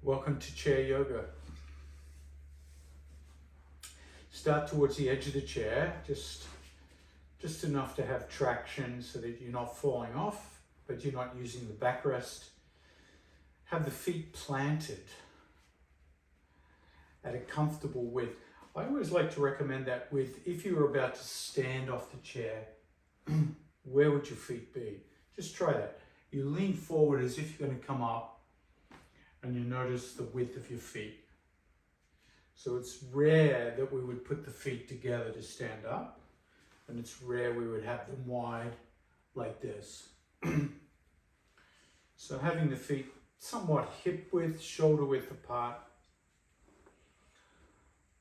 Welcome to chair yoga. Start towards the edge of the chair, just enough to have traction so that you're not falling off, but you're not using the backrest. Have the feet planted at a comfortable width. I always like to recommend that width. If you were about to stand off the chair, where would your feet be? Just try that. You lean forward as if you're going to come up, and you notice the width of your feet. So it's rare that we would put the feet together to stand up, and it's rare we would have them wide like this. So having the feet somewhat hip width, shoulder width apart,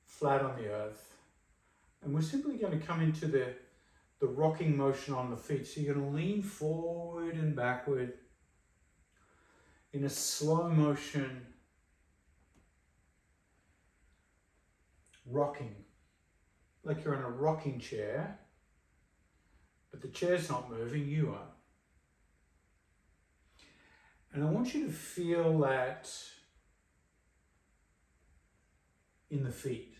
flat on the earth. And we're simply going to come into the rocking motion on the feet. So you're going to lean forward and backward in a slow motion, rocking, like you're in a rocking chair, but the chair's not moving, you are. And I want you to feel that in the feet.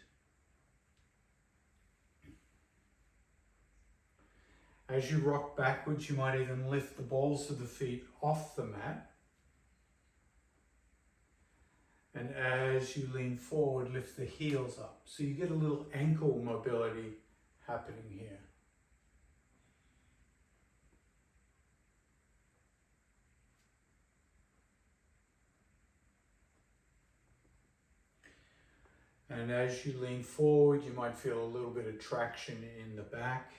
As you rock backwards, you might even lift the balls of the feet off the mat. And as you lean forward, lift the heels up. So you get a little ankle mobility happening here. And as you lean forward, you might feel a little bit of traction in the back.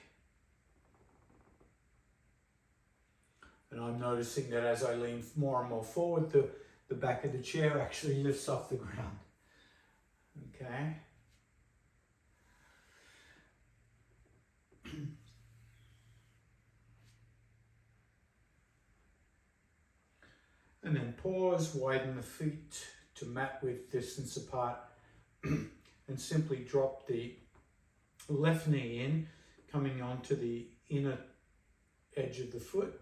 And I'm noticing that as I lean more and more forward, the back of the chair actually lifts off the ground. Okay? And then pause, widen the feet to mat width distance apart, and simply drop the left knee in, coming onto the inner edge of the foot.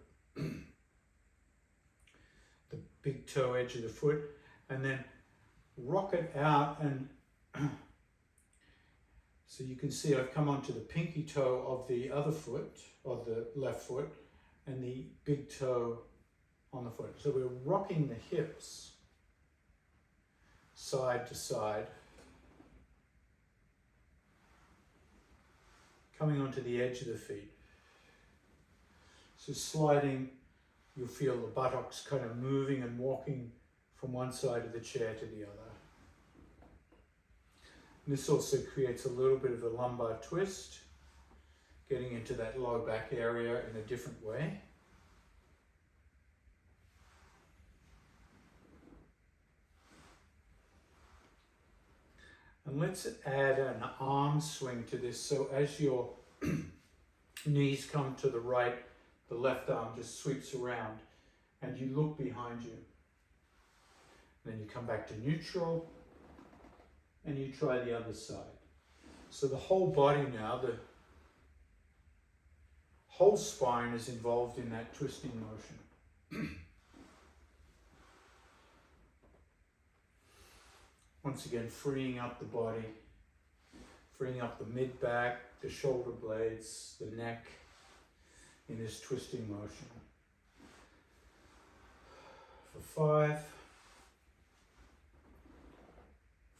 The big toe edge of the foot, and then rock it out, and so you can see I've come onto the pinky toe of the other foot, of the left foot, and the big toe on the foot. So we're rocking the hips side to side, coming onto the edge of the feet. So sliding, you'll feel the buttocks kind of moving and walking from one side of the chair to the other. And this also creates a little bit of a lumbar twist, getting into that low back area in a different way. And let's add an arm swing to this. So as your knees come to the right, the left arm just sweeps around and you look behind you. Then you come back to neutral and you try the other side. So the whole body now, the whole spine is involved in that twisting motion. Once again, freeing up the body, freeing up the mid-back, the shoulder blades, the neck, in this twisting motion. For 5,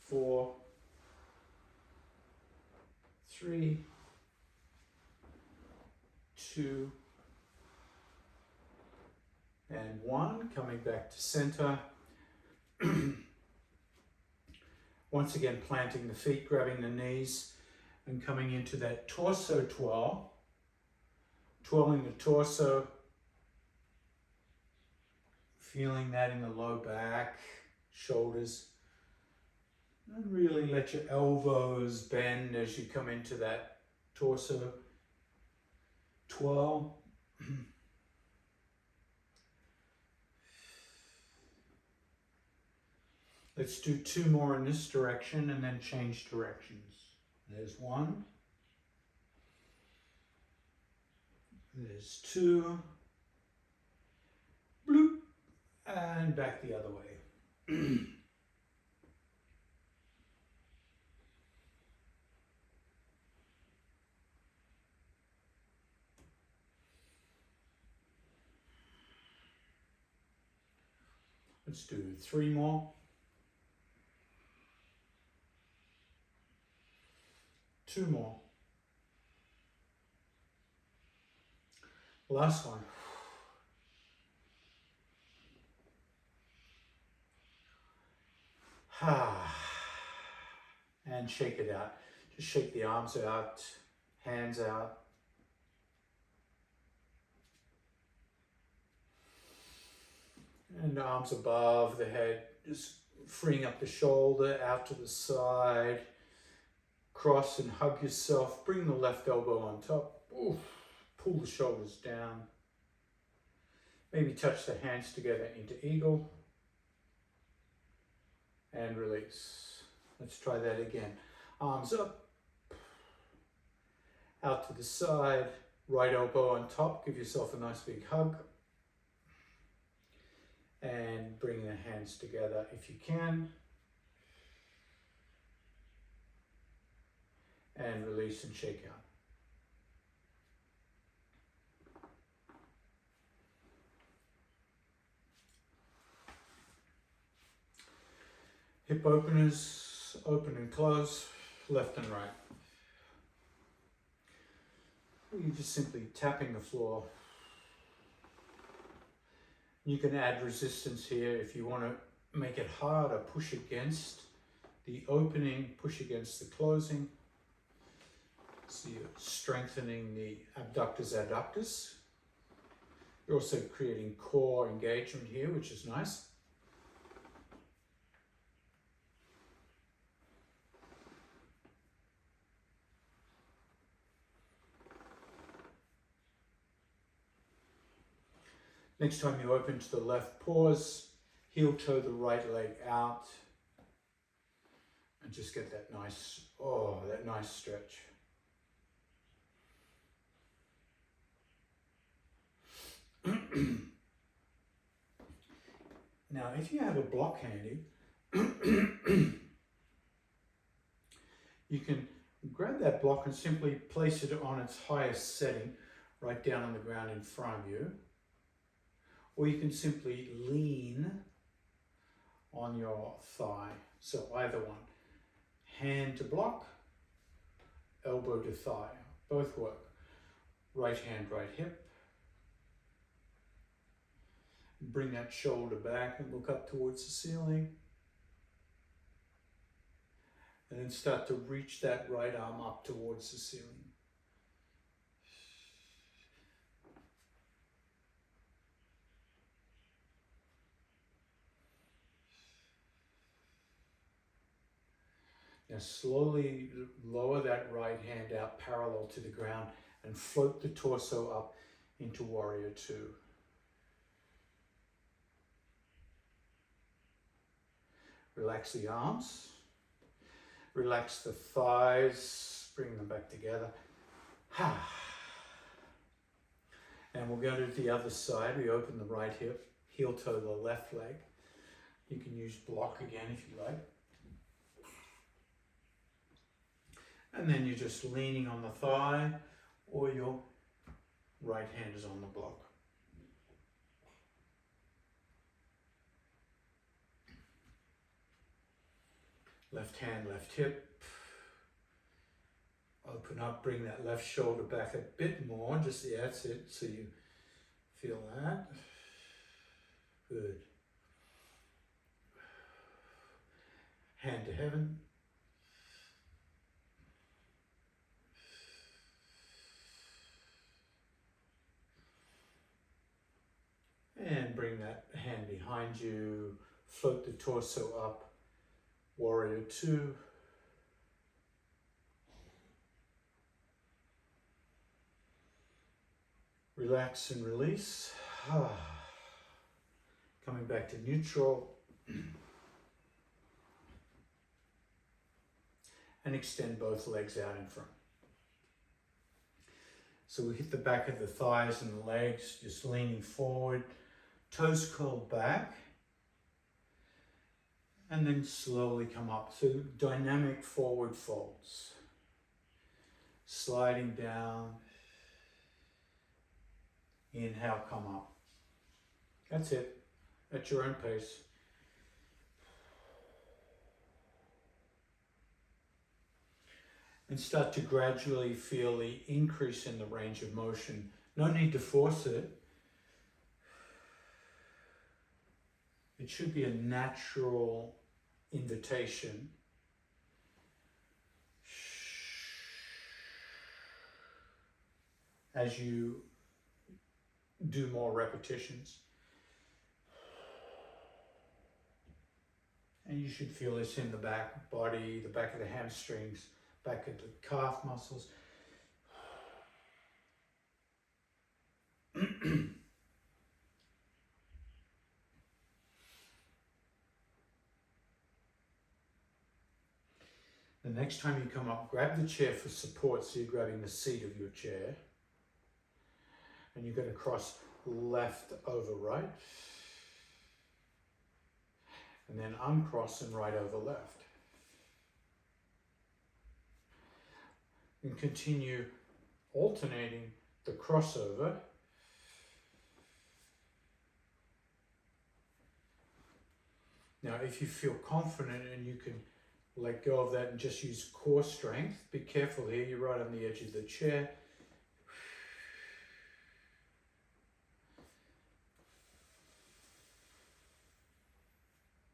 4, 3, 2, and 1. Coming back to center. Once again, planting the feet, grabbing the knees, and coming into that torso twirl. Twirling the torso, feeling that in the low back, shoulders. And really let your elbows bend as you come into that torso twirl. Let's do 2 more in this direction and then change directions. There's 1. There's 2. Bloop. And back the other way. Let's do 3 more. 2 more. Last one. And shake it out. Just shake the arms out, hands out. And arms above the head, just freeing up the shoulder out to the side. Cross and hug yourself. Bring the left elbow on top. Oof. Pull the shoulders down. Maybe touch the hands together into eagle. And release. Let's try that again. Arms up. Out to the side. Right elbow on top. Give yourself a nice big hug. And bring the hands together if you can. And release and shake out. Hip openers, open and close, left and right. You're just simply tapping the floor. You can add resistance here if you want to make it harder, push against the opening, push against the closing. So you're strengthening the abductors, adductors. You're also creating core engagement here, which is nice. Next time you open to the left, pause, heel toe the right leg out, and just get that nice, that nice stretch. Now, if you have a block handy, you can grab that block and simply place it on its highest setting, right down on the ground in front of you. Or you can simply lean on your thigh. So either one. Hand to block, elbow to thigh. Both work. Right hand, right hip. Bring that shoulder back and look up towards the ceiling. And then start to reach that right arm up towards the ceiling. Now slowly lower that right hand out parallel to the ground and float the torso up into Warrior Two. Relax the arms, relax the thighs, bring them back together. And we'll go to the other side. We open the right hip, heel toe the left leg. You can use block again if you like. And then you're just leaning on the thigh, or your right hand is on the block. Left hand, left hip. Open up, bring that left shoulder back a bit more, just that's it, so you feel that. Good. Hand to heaven. And bring that hand behind you, float the torso up, Warrior Two. Relax and release. Coming back to neutral. And extend both legs out in front. So we hit the back of the thighs and the legs, just leaning forward, toes curled back, and then slowly come up. So dynamic forward folds. Sliding down, inhale, come up. That's it, at your own pace. and start to gradually feel the increase in the range of motion. No need to force it. It should be a natural invitation. As you do more repetitions. And you should feel this in the back body, the back of the hamstrings, back of the calf muscles. The next time you come up, grab the chair for support, so you're grabbing the seat of your chair. And you're going to cross left over right. And then uncross and right over left. And continue alternating the crossover. Now, if you feel confident and you can let go of that and just use core strength, be careful here, you're right on the edge of the chair.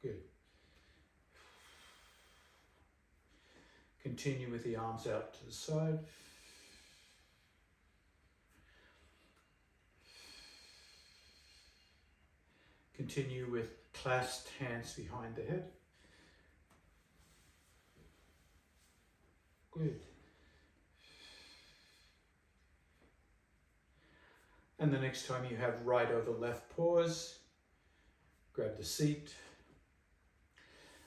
Good. Continue with the arms out to the side. Continue with clasped hands behind the head. Good. And the next time you have right over left pause, grab the seat,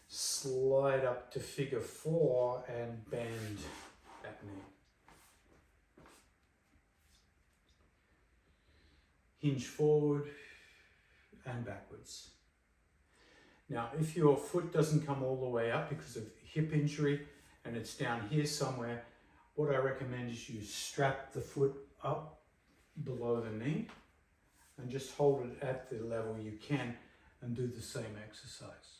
slide up to figure 4 and bend that knee. Hinge forward and backwards. Now, if your foot doesn't come all the way up because of hip injury and it's down here somewhere, what I recommend is you strap the foot up below the knee and just hold it at the level you can and do the same exercise.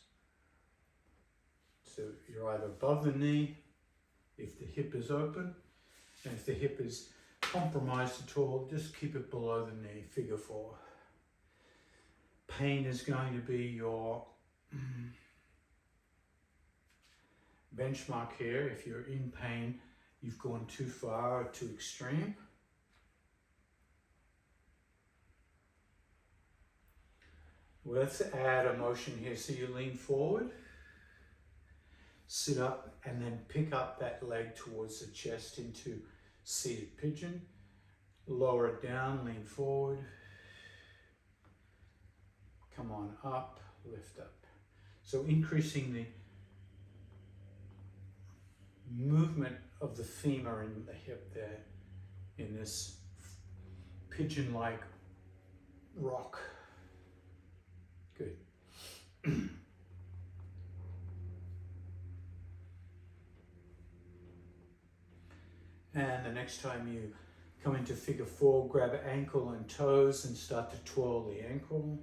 So you're either above the knee if the hip is open, and if the hip is compromised at all, just keep it below the knee, figure 4. Pain is going to be your benchmark here. If you're in pain, you've gone too far or too extreme. Let's add a motion here. So you lean forward, sit up, and then pick up that leg towards the chest into seated pigeon. Lower it down, lean forward. Come on up, lift up. So increasing the movement of the femur and the hip there in this pigeon-like rock. Good. And the next time you come into figure 4, grab ankle and toes and start to twirl the ankle.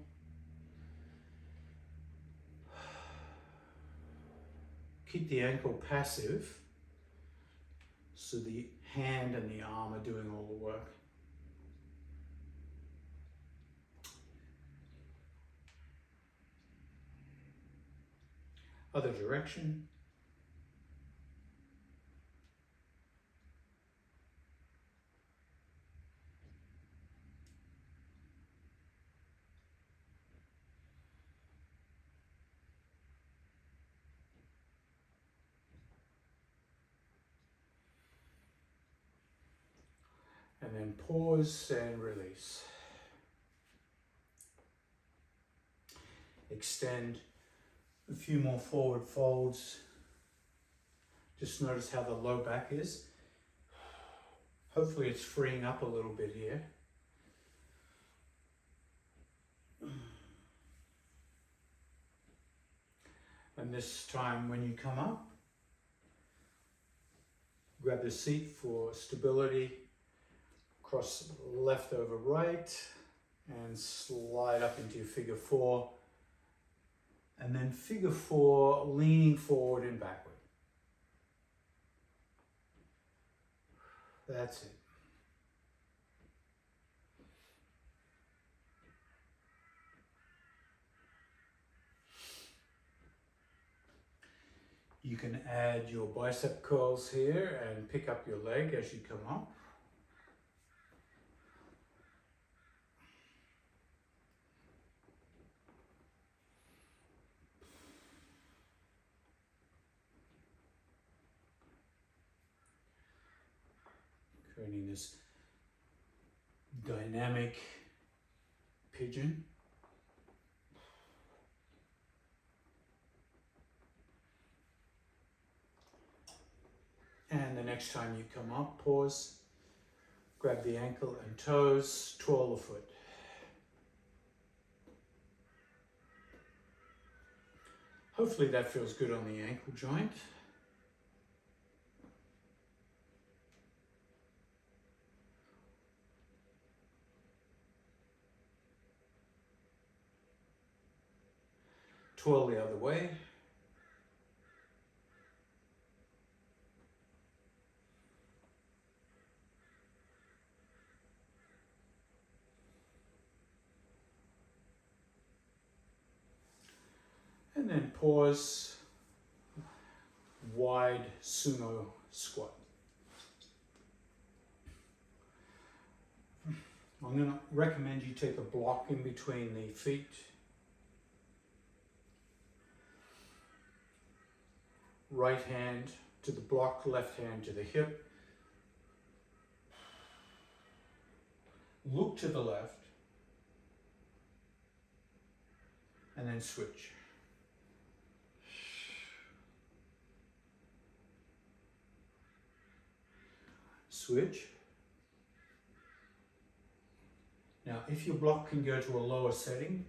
Keep the ankle passive so the hand and the arm are doing all the work. Other direction. And then pause and release. Extend a few more forward folds. Just notice how the low back is. Hopefully it's freeing up a little bit here. And this time when you come up, grab the seat for stability. Cross left over right and slide up into your figure 4. And then figure 4, leaning forward and backward. That's it. You can add your bicep curls here and pick up your leg as you come up. Creating this dynamic pigeon. And the next time you come up, pause, grab the ankle and toes, twirl the foot. Hopefully that feels good on the ankle joint. Twirl the other way. And then pause, wide sumo squat. I'm going to recommend you take a block in between the feet. Right hand to the block, left hand to the hip. Look to the left. And then switch. Switch. Now, if your block can go to a lower setting,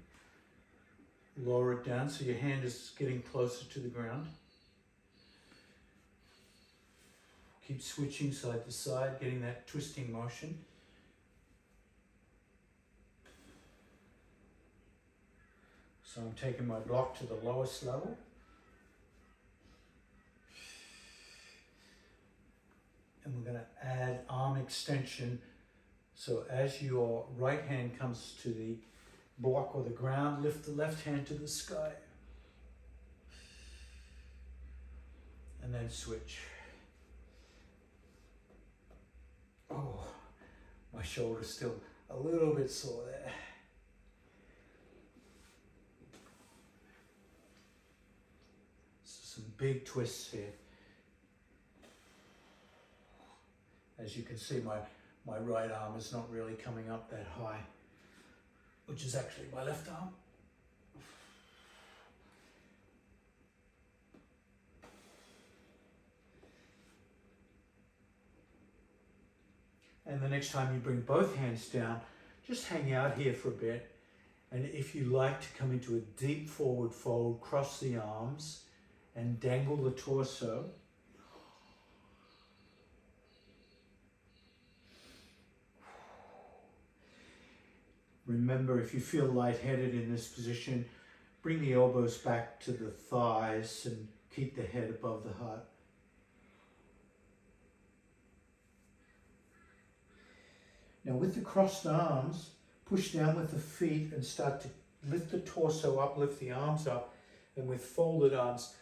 lower it down so your hand is getting closer to the ground. Keep switching side to side, getting that twisting motion. So I'm taking my block to the lowest level. And we're going to add arm extension. So as your right hand comes to the block or the ground, lift the left hand to the sky. And then switch. Oh, my shoulder's still a little bit sore there. So some big twists here. As you can see, my right arm is not really coming up that high, which is actually my left arm. And the next time you bring both hands down, just hang out here for a bit. And if you like to come into a deep forward fold, cross the arms and dangle the torso. Remember, if you feel lightheaded in this position, bring the elbows back to the thighs and keep the head above the heart. Now with the crossed arms, push down with the feet and start to lift the torso up, lift the arms up, and with folded arms,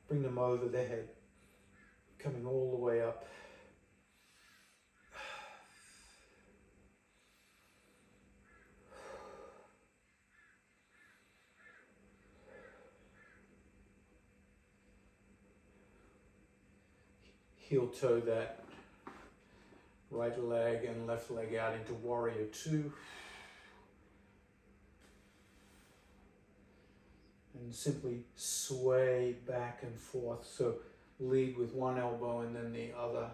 bring them over the head, coming all the way up. Heel toe that right leg and left leg out into warrior two. And simply sway back and forth. So lead with one elbow and then the other.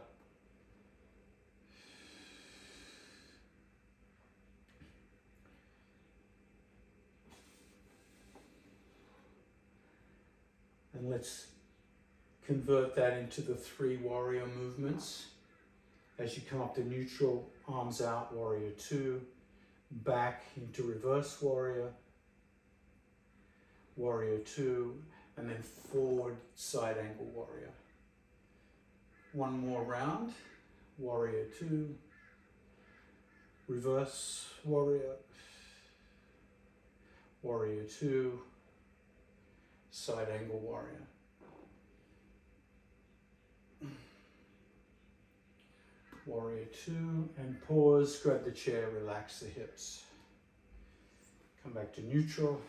And let's convert that into the three warrior movements. As you come up to neutral, arms out, warrior two, back into reverse warrior, warrior two, and then forward side angle warrior. One more round. warrior 2, reverse warrior, warrior 2, side angle warrior. Warrior 2, and pause, grab the chair, relax the hips. Come back to neutral.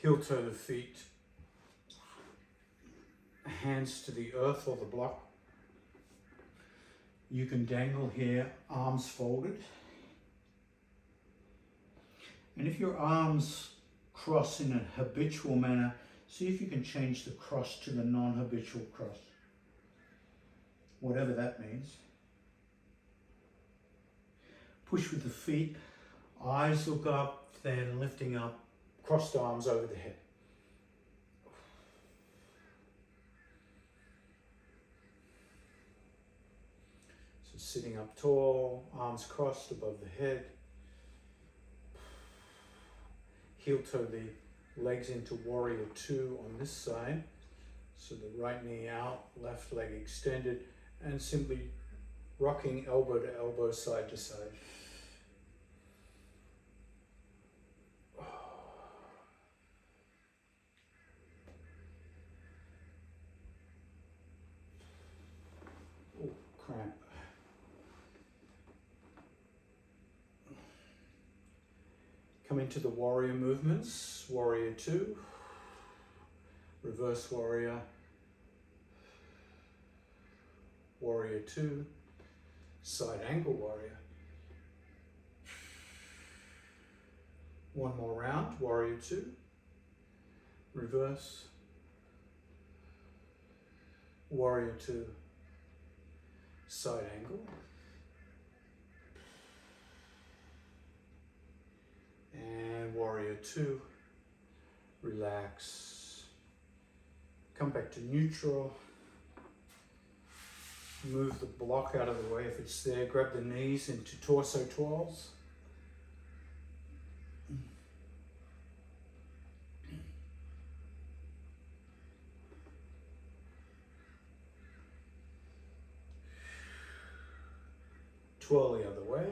Heel toe the feet, hands to the earth or the block. You can dangle here, arms folded. And if your arms cross in a habitual manner, see if you can change the cross to the non-habitual cross, whatever that means. Push with the feet, eyes look up, then lifting up, crossed arms over the head. So sitting up tall, arms crossed above the head. Heel toe the legs into warrior 2 on this side. So the right knee out, left leg extended, and simply rocking elbow to elbow, side to side. Oh, cramp. Come into the warrior movements, warrior 2, reverse warrior, warrior 2, side angle warrior. One more round, warrior 2, reverse, warrior 2, side angle. And warrior 2, relax, come back to neutral, move the block out of the way if it's there, grab the knees into torso twirls. Twirl the other way.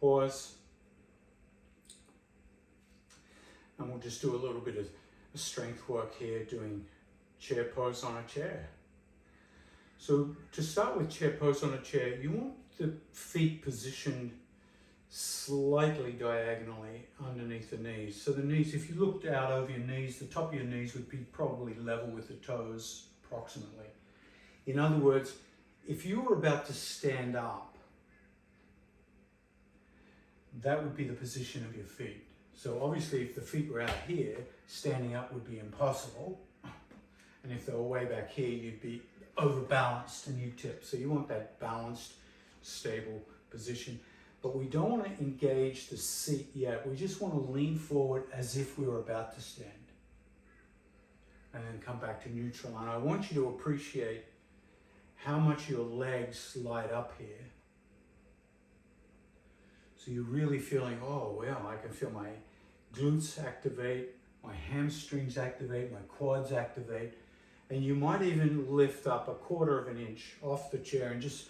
Pause, and we'll just do a little bit of strength work here, doing chair pose on a chair. So to start with chair pose on a chair, you want the feet positioned slightly diagonally underneath the knees. So the knees, if you looked out over your knees, the top of your knees would be probably level with the toes approximately. In other words, if you were about to stand up, that would be the position of your feet. So obviously if the feet were out here, standing up would be impossible. And if they were way back here, you'd be overbalanced and you'd tip. So you want that balanced, stable position. But we don't want to engage the seat yet. We just want to lean forward as if we were about to stand. And then come back to neutral. And I want you to appreciate how much your legs light up here. So you're really feeling, oh, well, I can feel my glutes activate, my hamstrings activate, my quads activate. And you might even lift up 1/4 of an inch off the chair and just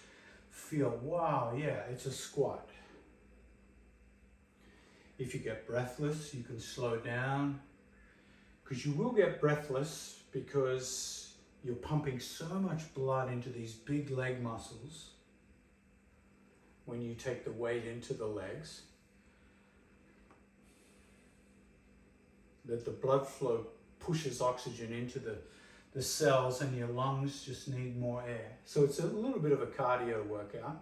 feel, wow, yeah, it's a squat. If you get breathless, you can slow down, because you will get breathless because you're pumping so much blood into these big leg muscles when you take the weight into the legs, that the blood flow pushes oxygen into the cells, and your lungs just need more air. So it's a little bit of a cardio workout.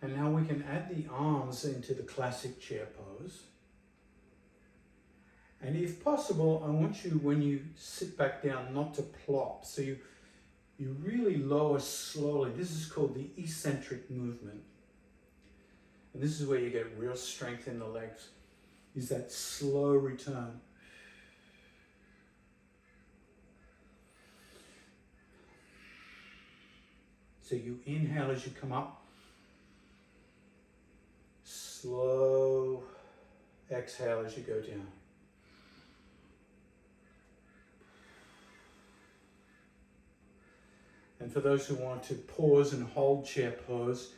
And now we can add the arms into the classic chair pose. And if possible, I want you, when you sit back down, not to plop. So you really lower slowly. This is called the eccentric movement. And this is where you get real strength in the legs, is that slow return. So you inhale as you come up, slow exhale as you go down. And for those who want to pause and hold chair pose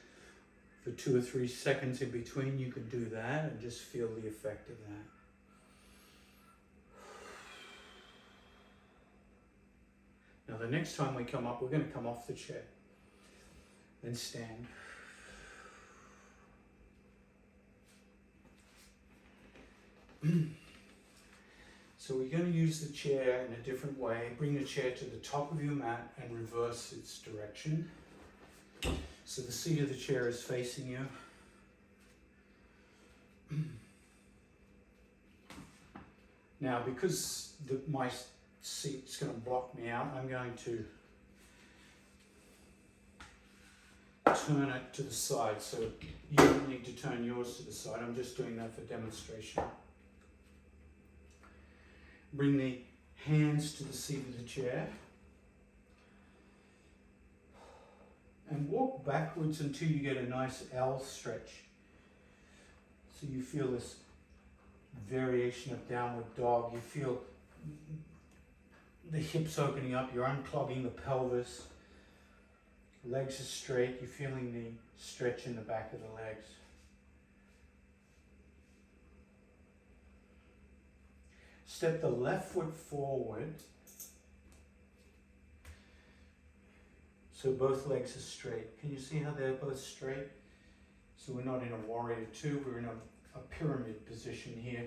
for 2 or 3 seconds in between, you can do that and just feel the effect of that. Now the next time we come up, we're going to come off the chair. Then stand. So we're going to use the chair in a different way. Bring the chair to the top of your mat and reverse its direction. So the seat of the chair is facing you. Now, because my seat's going to block me out, I'm going to turn it to the side. So you don't need to turn yours to the side. I'm just doing that for demonstration. Bring the hands to the seat of the chair. And walk backwards until you get a nice L stretch. So you feel this variation of downward dog. You feel the hips opening up, you're unclogging the pelvis. Legs are straight, you're feeling the stretch in the back of the legs. Step the left foot forward. So both legs are straight. Can you see how they're both straight? So we're not in a warrior two, we're in a pyramid position here.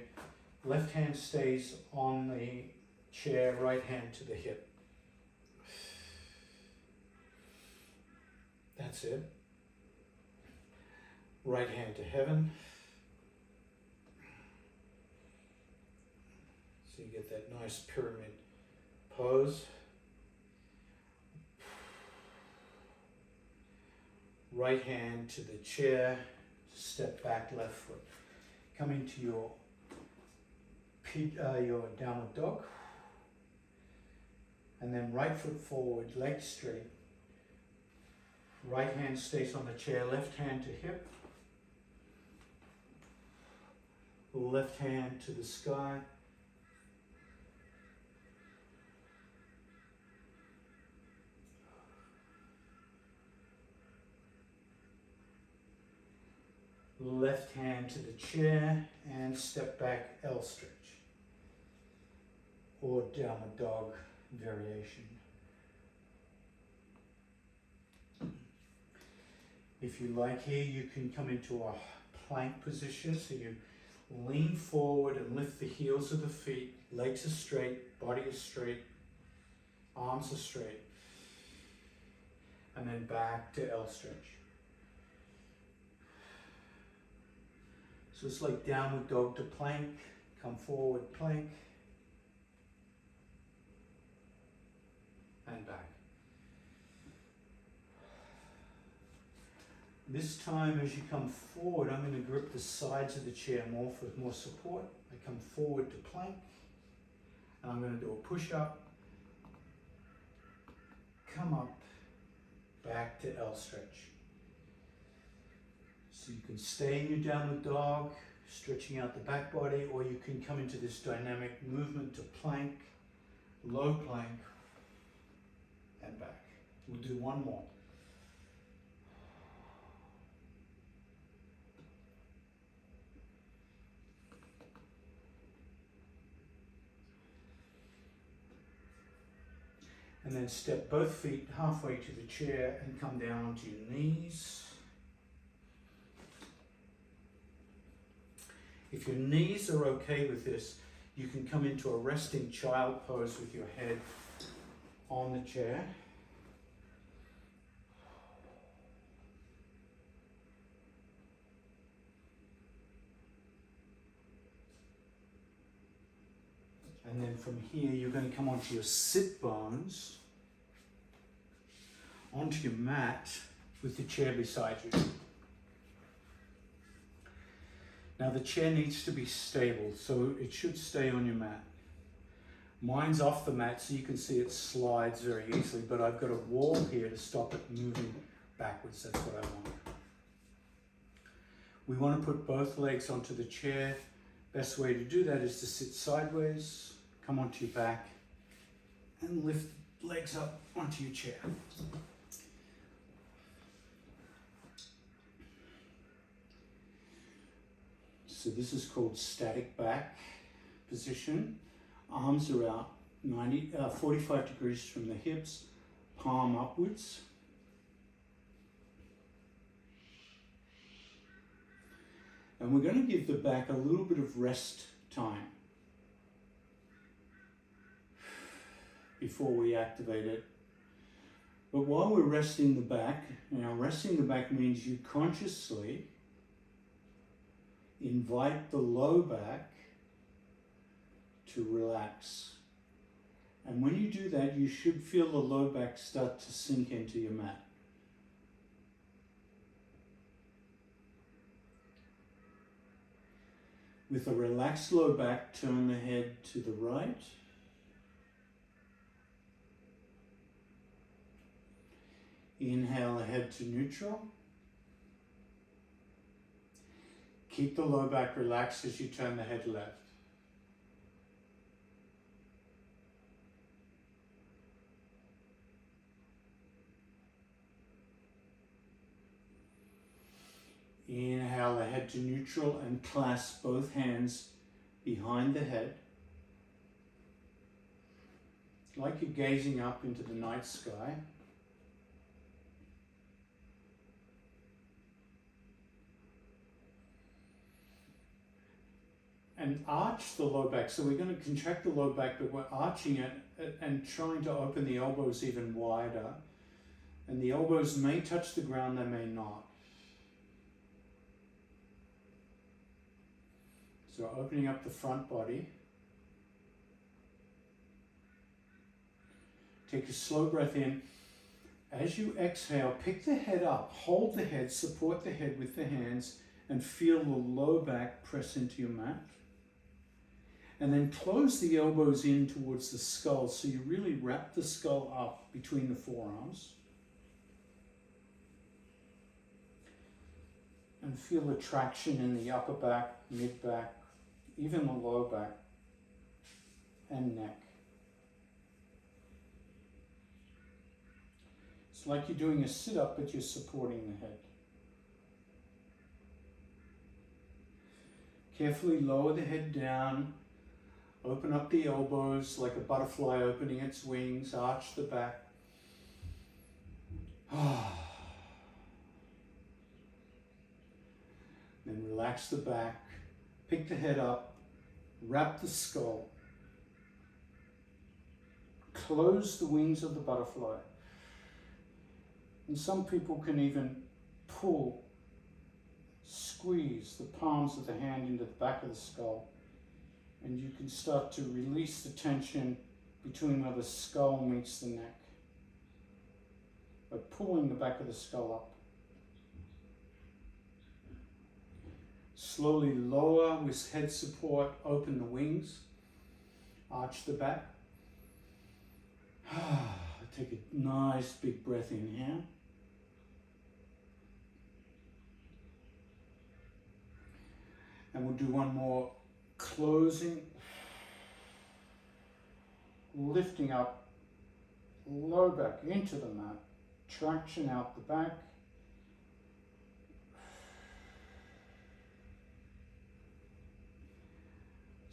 Left hand stays on the chair, right hand to the hip. That's it. Right hand to heaven. So you get that nice pyramid pose. Right hand to the chair, step back, left foot. Coming to your downward dog. And then right foot forward, legs straight. Right hand stays on the chair, left hand to hip. Left hand to the sky. Left hand to the chair and step back, L stretch. Or downward dog variation. If you like here, you can come into a plank position. So you lean forward and lift the heels of the feet. Legs are straight, body is straight, arms are straight. And then back to L stretch. So it's like downward dog to plank, come forward, plank, and back. This time as you come forward, I'm going to grip the sides of the chair more for more support. I come forward to plank, and I'm going to do a push-up, come up, back to L stretch. So you can stay in your downward dog, stretching out the back body, or you can come into this dynamic movement to plank, low plank, and back. We'll do one more. And then step both feet halfway to the chair and come down onto your knees. If your knees are okay with this, you can come into a resting child pose with your head on the chair. And then from here, you're going to come onto your sit bones, onto your mat with the chair beside you. Now the chair needs to be stable, so it should stay on your mat. Mine's off the mat, so you can see it slides very easily, but I've got a wall here to stop it moving backwards. That's what I want. We want to put both legs onto the chair. Best way to do that is to sit sideways, come onto your back, and lift legs up onto your chair. So this is called static back position. Arms are out 45 degrees from the hips, palm upwards. And we're going to give the back a little bit of rest time before we activate it. But while we're resting the back, resting the back means you consciously invite the low back to relax. And when you do that, you should feel the low back start to sink into your mat. With a relaxed low back, turn the head to the right. Inhale the head to neutral. Keep the low back relaxed as you turn the head left. Inhale the head to neutral and clasp both hands behind the head, like you're gazing up into the night sky. And arch the low back. So we're going to contract the low back, but we're arching it and trying to open the elbows even wider. And the elbows may touch the ground, they may not. So opening up the front body. Take a slow breath in. As you exhale, pick the head up, hold the head, support the head with the hands, and feel the low back press into your mat. And then close the elbows in towards the skull, so you really wrap the skull up between the forearms. And feel the traction in the upper back, mid back, even the low back and neck. It's like you're doing a sit-up, but you're supporting the head. Carefully lower the head down, open up the elbows like a butterfly opening its wings, arch the back. Then relax the back. Pick the head up, wrap the skull, close the wings of the butterfly. And some people can even pull, squeeze the palms of the hand into the back of the skull. And you can start to release the tension between where the skull meets the neck by pulling the back of the skull up. Slowly lower with head support, open the wings, arch the back. Take a nice big breath in here. And we'll do one more, closing, lifting up, low back into the mat, traction out the back.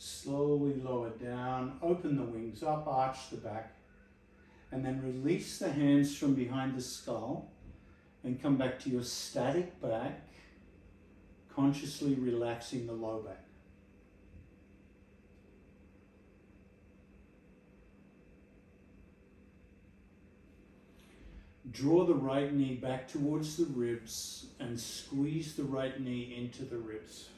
Slowly lower down, open the wings up, arch the back, and then release the hands from behind the skull and come back to your static back, consciously relaxing the low back. Draw the right knee back towards the ribs and squeeze the right knee into the ribs.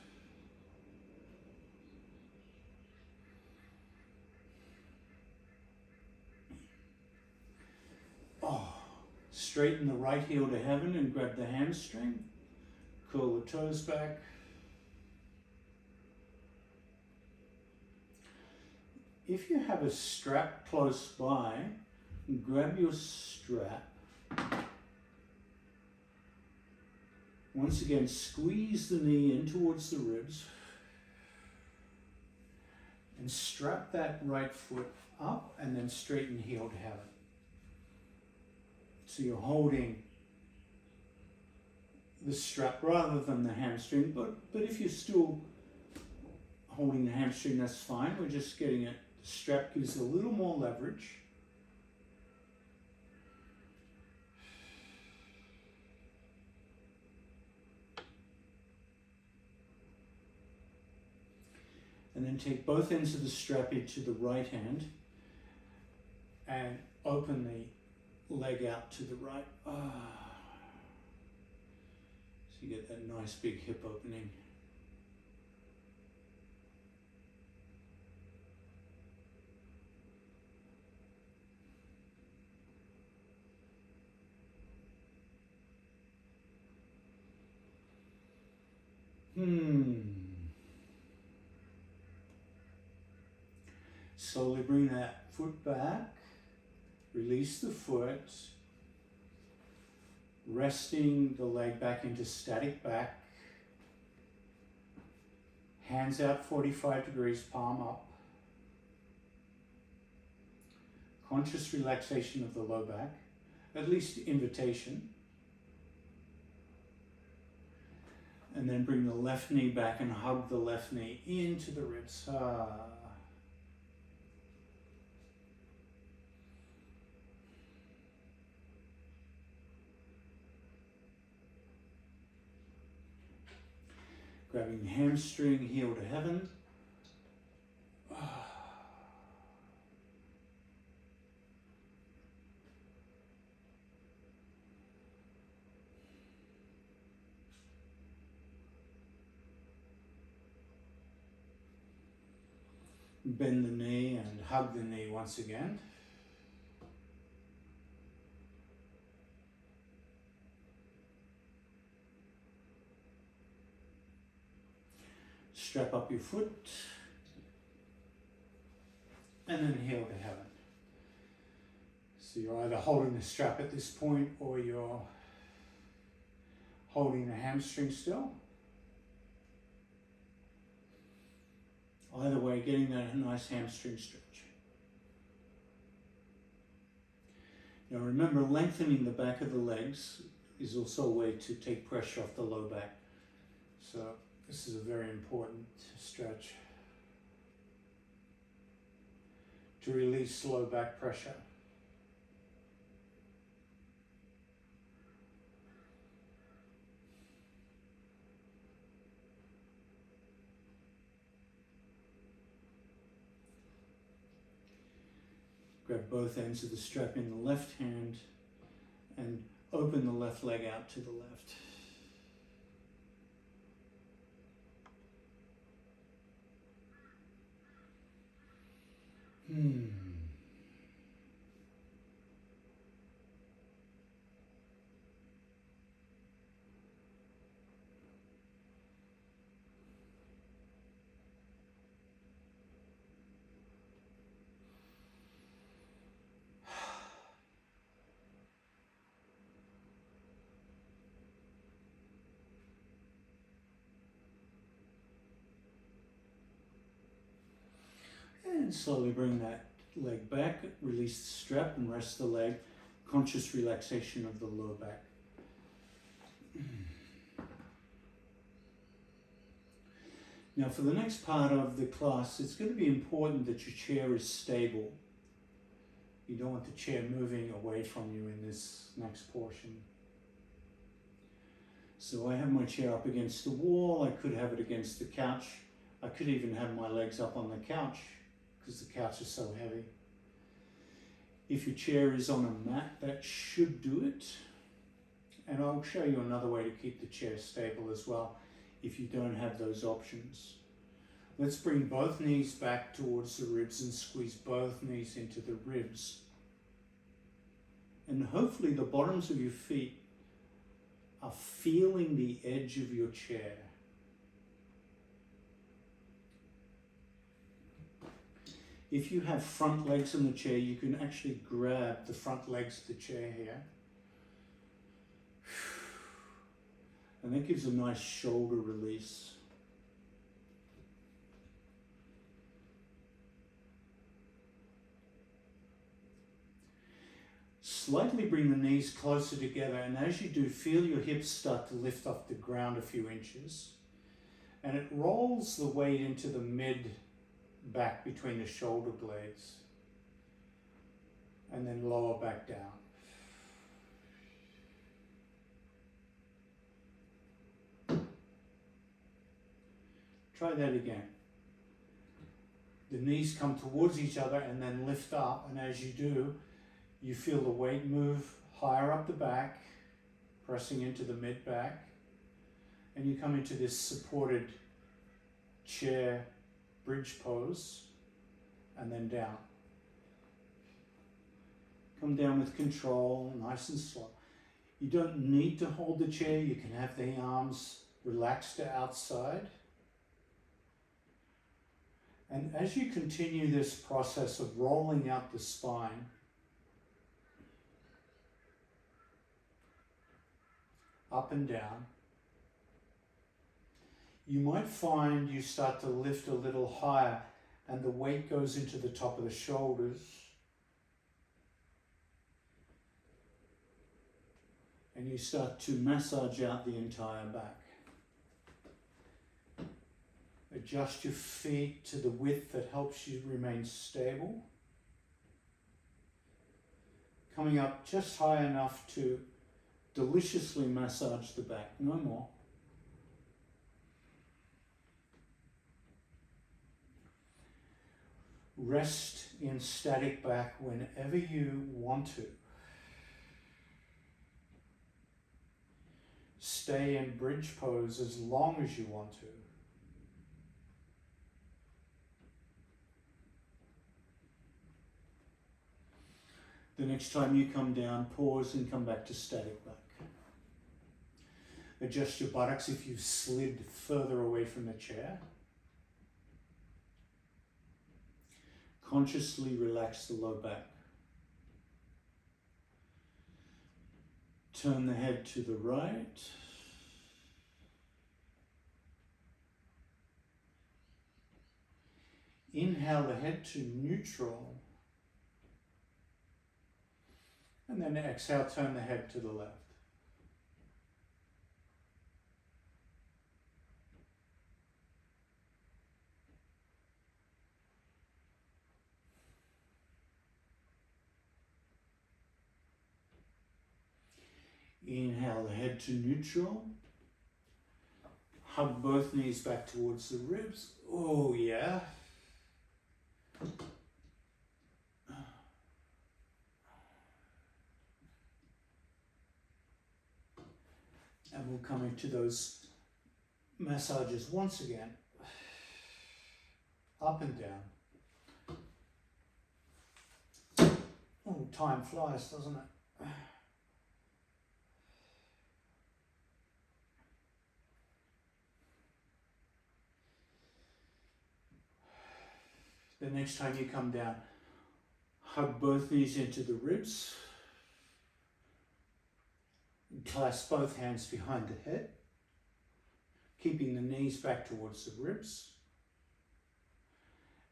straighten the right heel to heaven and grab the hamstring. Curl the toes back. If you have a strap close by, grab your strap. Once again, squeeze the knee in towards the ribs and strap that right foot up and then straighten heel to heaven. So you're holding the strap rather than the hamstring, but if you're still holding the hamstring, that's fine. We're just getting it. The strap gives a little more leverage. And then take both ends of the strap into the right hand and open the leg out to the right. So you get that nice big hip opening. Slowly bring that foot back, release the foot, resting the leg back into static back, hands out 45 degrees, palm up, conscious relaxation of the low back, at least invitation, and then bring the left knee back and hug the left knee into the ribs. Grabbing the hamstring, heel to heaven. Bend the knee and hug the knee once again. Strap up your foot and then heel to heaven. So you're either holding the strap at this point or you're holding the hamstring still. Either way, getting that nice hamstring stretch. Now remember, lengthening the back of the legs is also a way to take pressure off the low back. So this is a very important stretch to release low back pressure. Grab both ends of the strap in the left hand and open the left leg out to the left. And slowly bring that leg back, release the strap and rest the leg. Conscious relaxation of the lower back. Now for the next part of the class, it's going to be important that your chair is stable. You don't want the chair moving away from you in this next portion. So I have my chair up against the wall. I could have it against the couch. I could even have my legs up on the couch because the couch is so heavy. If your chair is on a mat, that should do it. And I'll show you another way to keep the chair stable as well if you don't have those options. Let's bring both knees back towards the ribs and squeeze both knees into the ribs. And hopefully the bottoms of your feet are feeling the edge of your chair. If you have front legs in the chair, you can actually grab the front legs of the chair here. And that gives a nice shoulder release. Slightly bring the knees closer together, and as you do, feel your hips start to lift off the ground a few inches. And it rolls the weight into the mid back between the shoulder blades. And then lower back down. Try that again. The knees come towards each other and then lift up, and as you do, you feel the weight move higher up the back, pressing into the mid-back, and you come into this supported chair bridge pose, and then down. Come down with control, nice and slow. You don't need to hold the chair, you can have the arms relaxed to outside. And as you continue this process of rolling out the spine, up and down, you might find you start to lift a little higher and the weight goes into the top of the shoulders. And you start to massage out the entire back. Adjust your feet to the width that helps you remain stable. Coming up just high enough to deliciously massage the back, no more. Rest in static back whenever you want to. Stay in bridge pose as long as you want to. The next time you come down, pause and come back to static back. Adjust your buttocks if you've slid further away from the chair. Consciously relax the low back. Turn the head to the right. Inhale the head to neutral. And then exhale, turn the head to the left. Inhale the head to neutral. Hug both knees back towards the ribs. Oh yeah. And we'll come into those massages once again. Up and down. Oh, time flies, doesn't it? The next time you come down, hug both knees into the ribs. Clasp both hands behind the head, keeping the knees back towards the ribs.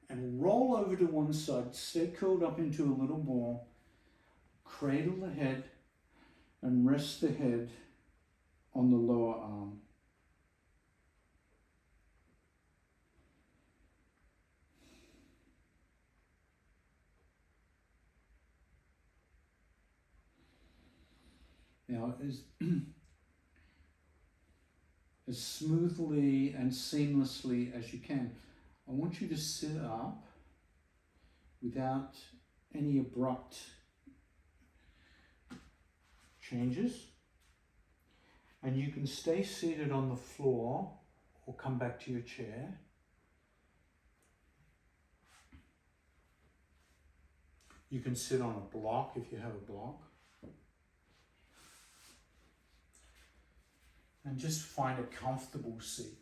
And roll over to one side, stay curled up into a little ball. Cradle the head and rest the head on the lower arm. Now, as smoothly and seamlessly as you can, I want you to sit up without any abrupt changes. And you can stay seated on the floor or come back to your chair. You can sit on a block if you have a block. And just find a comfortable seat.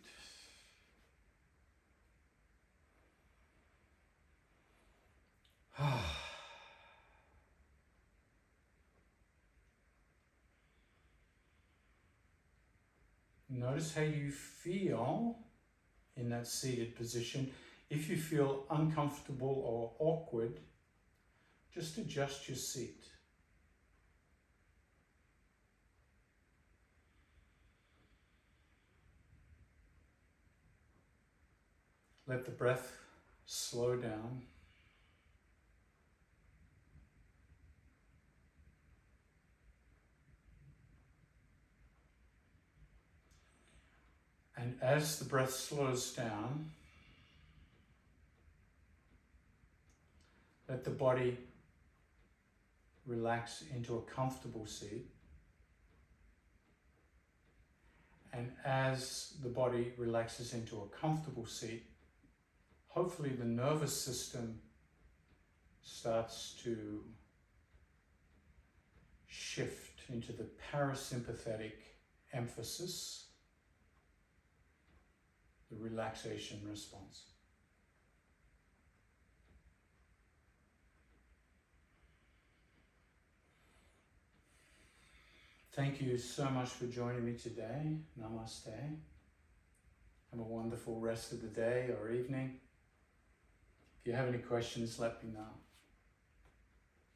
Notice how you feel in that seated position. If you feel uncomfortable or awkward, just adjust your seat. Let the breath slow down. And as the breath slows down, let the body relax into a comfortable seat. And as the body relaxes into a comfortable seat, hopefully the nervous system starts to shift into the parasympathetic emphasis, the relaxation response. Thank you so much for joining me today. Namaste. Have a wonderful rest of the day or evening. If you have any questions, let me know.